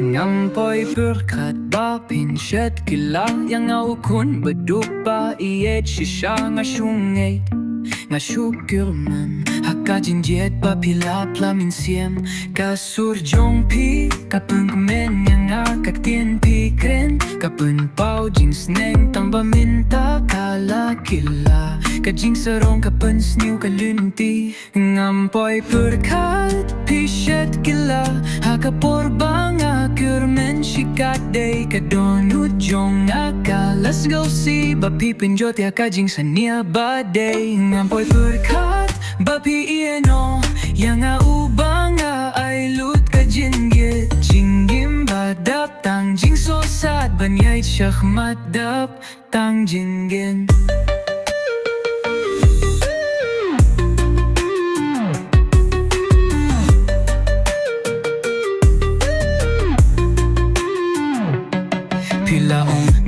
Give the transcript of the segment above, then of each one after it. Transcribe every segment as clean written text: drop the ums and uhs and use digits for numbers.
Ngam pyrkhat ba phin shet kylla yang au kun beduk ba ieid shisha nga shungeh nga shukurman haka jingeh ba pila plamin siem ka surjong pi kapun men yang akak tien pi kren kapun pau jings neng tang ba minta kala kylla ka jing sarong kapun sniu ka lunti ngam pyrkhat pi shet kylla haka porbanga kurmen shikat day ka donut jong aka let's go see ba pi pinjot ya ka jing sania ba day ngam pyrkhat ba pi ieno yang ubanga ay lut ka jingeh jingim badap tang jing so sad banyay shahmat dap tang jingen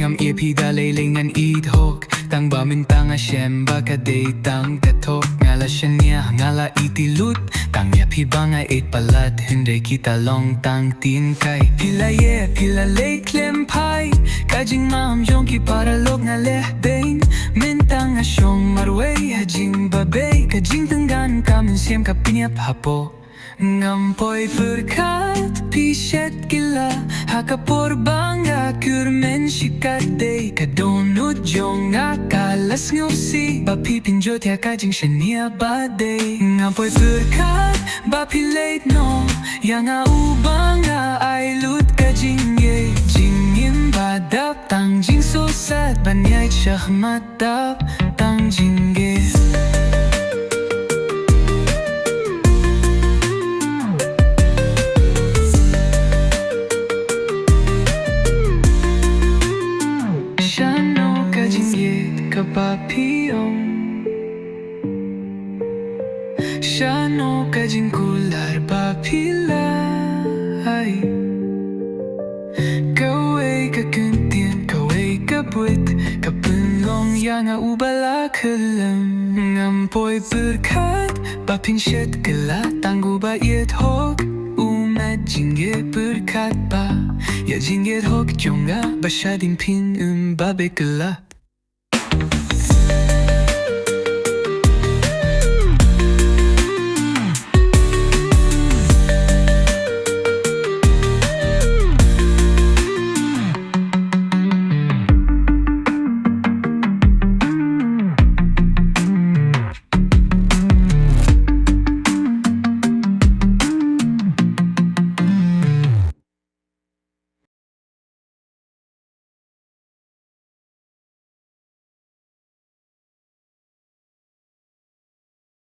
ngam pi Balei ngan ieid hok tang ba min tang a shem ba ka day tang katok ngala shania ngala itilut tang ya pi banga ieid palat hindi kita long tang tin kai pila ye pila lay klem pai ka jing mam jong ki para log ngale bain min tang a shong marway ha jing ba bay ka jing tenggan ka min siem ka pinyap hapo ngam pyrkhat pi shet kylla haka porbanga kurmen shikat day ka donut jong aka let's go see ba pi pinjot ya ka jing shania ba day ngam pyrkhat ba pi late no yang ubanga ay lut ka jingeh jingim badap tang jing so sad banyay shahmat dap tang jingeh Kapapiyong Shano ka jing kular papilay Kaway ka kuntian, kaway ka buwit Kapunlong yang ubala kalam Ngam pyrkhat ba phin shet kylla Tanggu ba ieid hok umad jingeh pyrkhat ba Ya jingeh hok jonga ba shadin phin ba be kylla